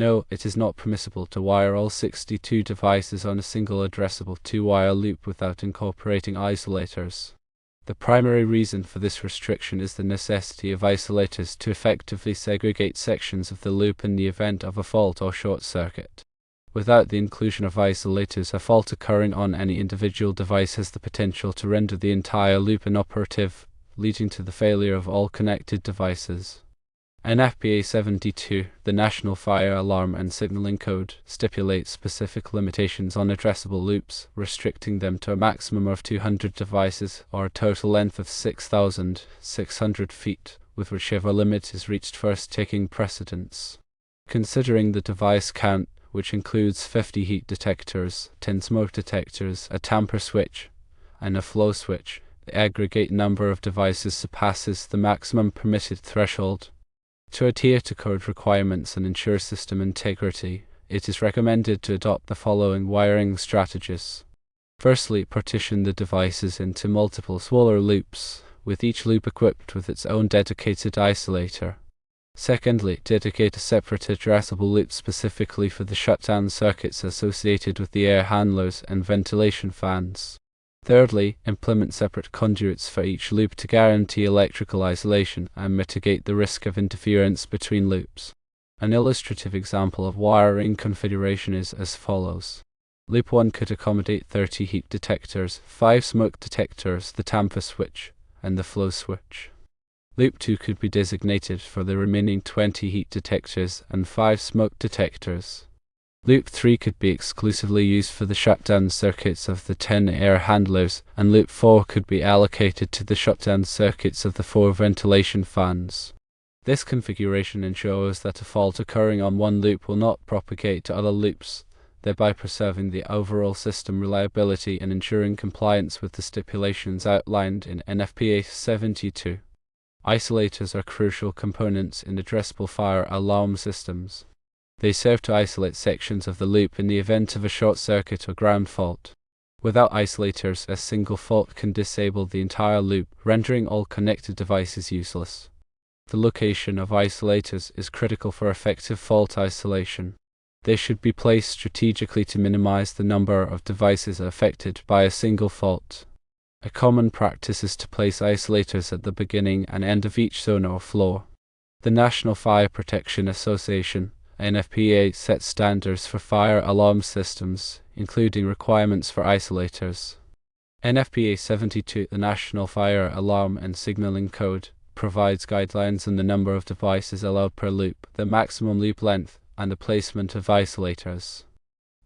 No, it is not permissible to wire all 62 devices on a single addressable 2-wire loop without incorporating isolators. The primary reason for this restriction is the necessity of isolators to effectively segregate sections of the loop in the event of a fault or short circuit. Without the inclusion of isolators, a fault occurring on any individual device has the potential to render the entire loop inoperative, leading to the failure of all connected devices. NFPA 72, the National Fire Alarm and Signaling Code, stipulates specific limitations on addressable loops, restricting them to a maximum of 200 devices or a total length of 6,600 feet, with whichever limit is reached first taking precedence. Considering the device count, which includes 50 heat detectors, 10 smoke detectors, a tamper switch, and a flow switch, the aggregate number of devices surpasses the maximum permitted threshold. To adhere to code requirements and ensure system integrity, it is recommended to adopt the following wiring strategies. Firstly, partition the devices into multiple smaller loops, with each loop equipped with its own dedicated isolator. Secondly, dedicate a separate addressable loop specifically for the shutdown circuits associated with the air handlers and ventilation fans. Thirdly, implement separate conduits for each loop to guarantee electrical isolation and mitigate the risk of interference between loops. An illustrative example of wiring configuration is as follows. Loop 1 could accommodate 30 heat detectors, 5 smoke detectors, the tamper switch, and the flow switch. Loop 2 could be designated for the remaining 20 heat detectors and 5 smoke detectors. Loop 3 could be exclusively used for the shutdown circuits of the 10 air handlers, and Loop 4 could be allocated to the shutdown circuits of the 4 ventilation fans. This configuration ensures that a fault occurring on one loop will not propagate to other loops, thereby preserving the overall system reliability and ensuring compliance with the stipulations outlined in NFPA 72. Isolators are crucial components in addressable fire alarm systems. They serve to isolate sections of the loop in the event of a short circuit or ground fault. Without isolators, a single fault can disable the entire loop, rendering all connected devices useless. The location of isolators is critical for effective fault isolation. They should be placed strategically to minimize the number of devices affected by a single fault. A common practice is to place isolators at the beginning and end of each zone or floor. The National Fire Protection Association NFPA sets standards for fire alarm systems, including requirements for isolators. NFPA 72, the National Fire Alarm and Signaling Code, provides guidelines on the number of devices allowed per loop, the maximum loop length, and the placement of isolators.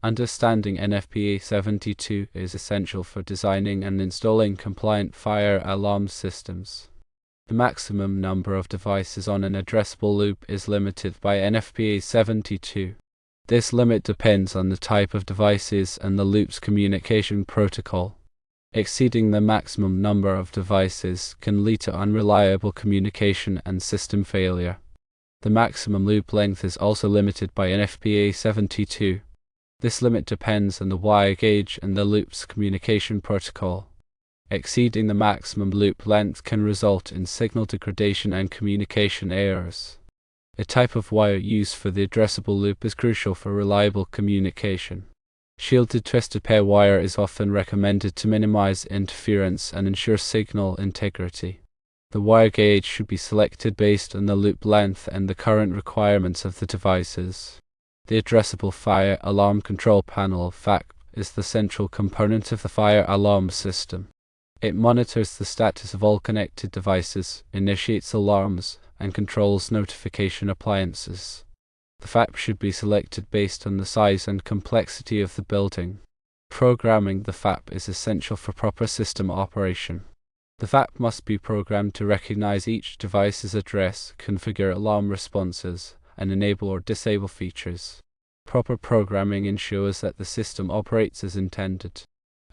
Understanding NFPA 72 is essential for designing and installing compliant fire alarm systems. The maximum number of devices on an addressable loop is limited by NFPA 72. This limit depends on the type of devices and the loop's communication protocol. Exceeding the maximum number of devices can lead to unreliable communication and system failure. The maximum loop length is also limited by NFPA 72. This limit depends on the wire gauge and the loop's communication protocol. Exceeding the maximum loop length can result in signal degradation and communication errors. The type of wire used for the addressable loop is crucial for reliable communication. Shielded twisted pair wire is often recommended to minimize interference and ensure signal integrity. The wire gauge should be selected based on the loop length and the current requirements of the devices. The Addressable Fire Alarm Control Panel (FAC) is the central component of the fire alarm system. It monitors the status of all connected devices, initiates alarms, and controls notification appliances. The FAP should be selected based on the size and complexity of the building. Programming the FAP is essential for proper system operation. The FAP must be programmed to recognize each device's address, configure alarm responses, and enable or disable features. Proper programming ensures that the system operates as intended.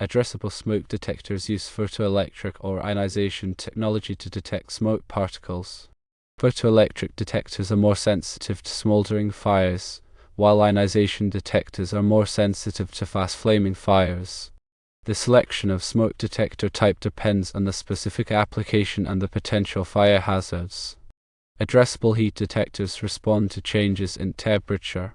Addressable smoke detectors use photoelectric or ionization technology to detect smoke particles. Photoelectric detectors are more sensitive to smoldering fires, while ionization detectors are more sensitive to fast-flaming fires. The selection of smoke detector type depends on the specific application and the potential fire hazards. Addressable heat detectors respond to changes in temperature.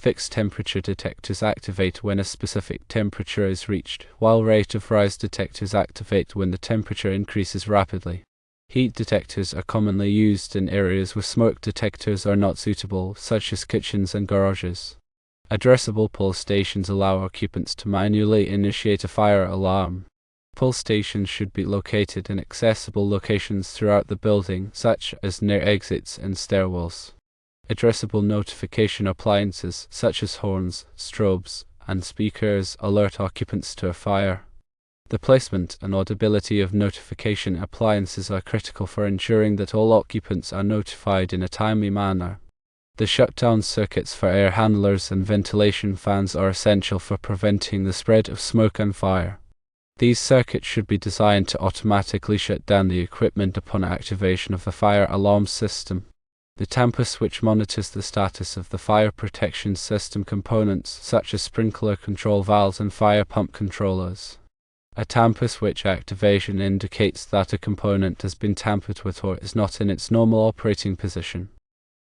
Fixed temperature detectors activate when a specific temperature is reached, while rate of rise detectors activate when the temperature increases rapidly. Heat detectors are commonly used in areas where smoke detectors are not suitable, such as kitchens and garages. Addressable pull stations allow occupants to manually initiate a fire alarm. Pull stations should be located in accessible locations throughout the building, such as near exits and stairwells. Addressable notification appliances, such as horns, strobes, and speakers, alert occupants to a fire. The placement and audibility of notification appliances are critical for ensuring that all occupants are notified in a timely manner. The shutdown circuits for air handlers and ventilation fans are essential for preventing the spread of smoke and fire. These circuits should be designed to automatically shut down the equipment upon activation of the fire alarm system. The tamper switch monitors the status of the fire protection system components, such as sprinkler control valves and fire pump controllers. A tamper switch activation indicates that a component has been tampered with or is not in its normal operating position.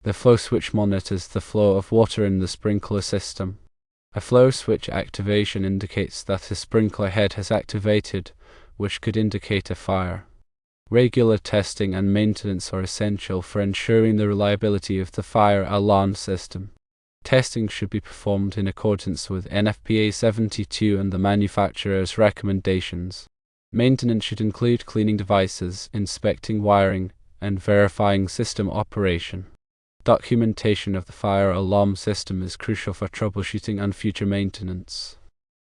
The flow switch monitors the flow of water in the sprinkler system. A flow switch activation indicates that a sprinkler head has activated, which could indicate a fire. Regular testing and maintenance are essential for ensuring the reliability of the fire alarm system. Testing should be performed in accordance with NFPA 72 and the manufacturer's recommendations. Maintenance should include cleaning devices, inspecting wiring, and verifying system operation. Documentation of the fire alarm system is crucial for troubleshooting and future maintenance.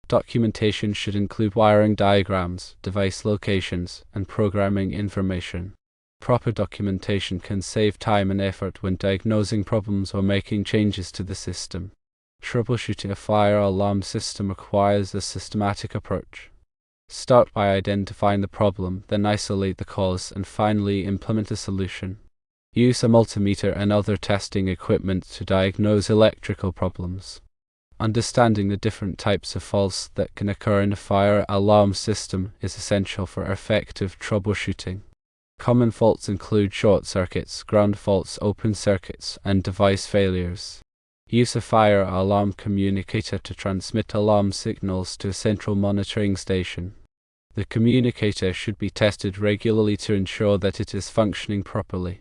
Documentation should include wiring diagrams, device locations, and programming information. Proper documentation can save time and effort when diagnosing problems or making changes to the system. Troubleshooting a fire alarm system requires a systematic approach. Start by identifying the problem, then isolate the cause, and finally implement a solution. Use a multimeter and other testing equipment to diagnose electrical problems. Understanding the different types of faults that can occur in a fire alarm system is essential for effective troubleshooting. Common faults include short circuits, ground faults, open circuits, and device failures. Use a fire alarm communicator to transmit alarm signals to a central monitoring station. The communicator should be tested regularly to ensure that it is functioning properly.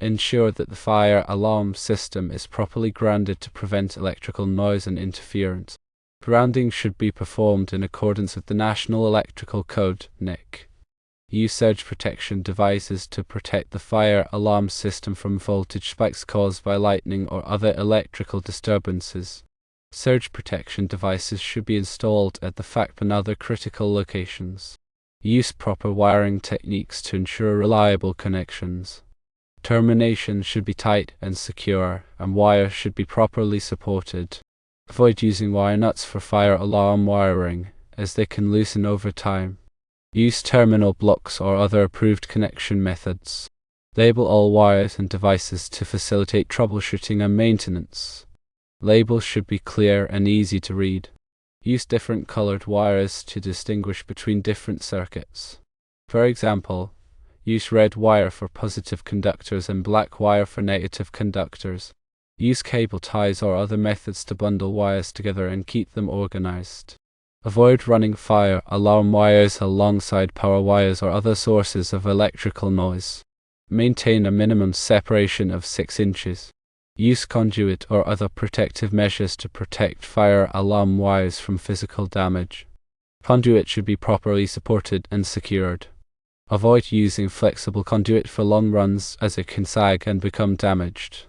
Ensure that the fire alarm system is properly grounded to prevent electrical noise and interference. Grounding should be performed in accordance with the National Electrical Code, NEC. Use surge protection devices to protect the fire alarm system from voltage spikes caused by lightning or other electrical disturbances. Surge protection devices should be installed at the FACP and other critical locations. Use proper wiring techniques to ensure reliable connections. Terminations should be tight and secure, and wires should be properly supported. Avoid using wire nuts for fire alarm wiring, as they can loosen over time. Use terminal blocks or other approved connection methods. Label all wires and devices to facilitate troubleshooting and maintenance. Labels should be clear and easy to read. Use different colored wires to distinguish between different circuits. For example, use red wire for positive conductors and black wire for negative conductors. Use cable ties or other methods to bundle wires together and keep them organized. Avoid running fire alarm wires alongside power wires or other sources of electrical noise. Maintain a minimum separation of 6 inches. Use conduit or other protective measures to protect fire alarm wires from physical damage. Conduit should be properly supported and secured. Avoid using flexible conduit for long runs, as it can sag and become damaged.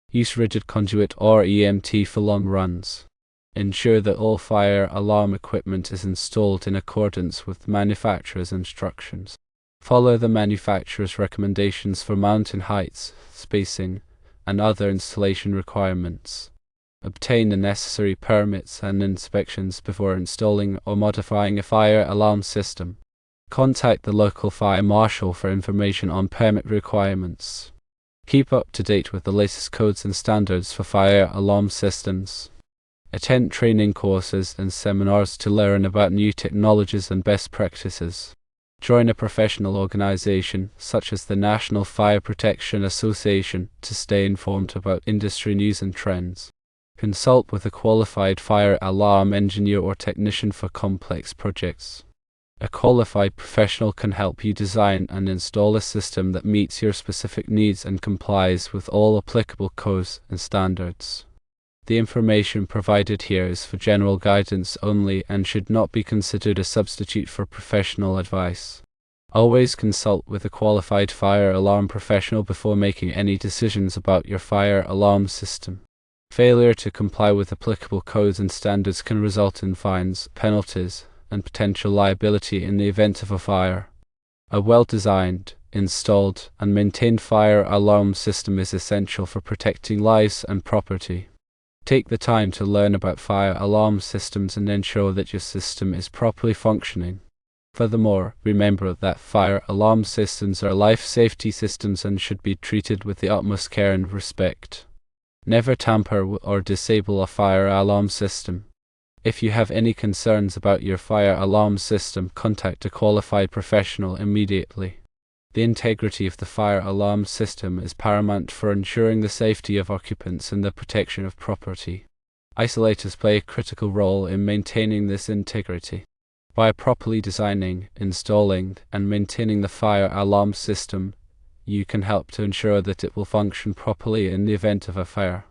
Use rigid conduit or EMT for long runs. Ensure that all fire alarm equipment is installed in accordance with the manufacturer's instructions. Follow the manufacturer's recommendations for mounting heights, spacing, and other installation requirements. Obtain the necessary permits and inspections before installing or modifying a fire alarm system. Contact the local fire marshal for information on permit requirements. Keep up to date with the latest codes and standards for fire alarm systems. Attend training courses and seminars to learn about new technologies and best practices. Join a professional organization, such as the National Fire Protection Association, to stay informed about industry news and trends. Consult with a qualified fire alarm engineer or technician for complex projects. A qualified professional can help you design and install a system that meets your specific needs and complies with all applicable codes and standards. The information provided here is for general guidance only and should not be considered a substitute for professional advice. Always consult with a qualified fire alarm professional before making any decisions about your fire alarm system. Failure to comply with applicable codes and standards can result in fines, penalties, and potential liability in the event of a fire. A well-designed, installed, and maintained fire alarm system is essential for protecting lives and property. Take the time to learn about fire alarm systems and ensure that your system is properly functioning. Furthermore, remember that fire alarm systems are life safety systems and should be treated with the utmost care and respect. Never tamper or disable a fire alarm system. If you have any concerns about your fire alarm system, contact a qualified professional immediately. The integrity of the fire alarm system is paramount for ensuring the safety of occupants and the protection of property. Isolators play a critical role in maintaining this integrity. By properly designing, installing, and maintaining the fire alarm system, you can help to ensure that it will function properly in the event of a fire.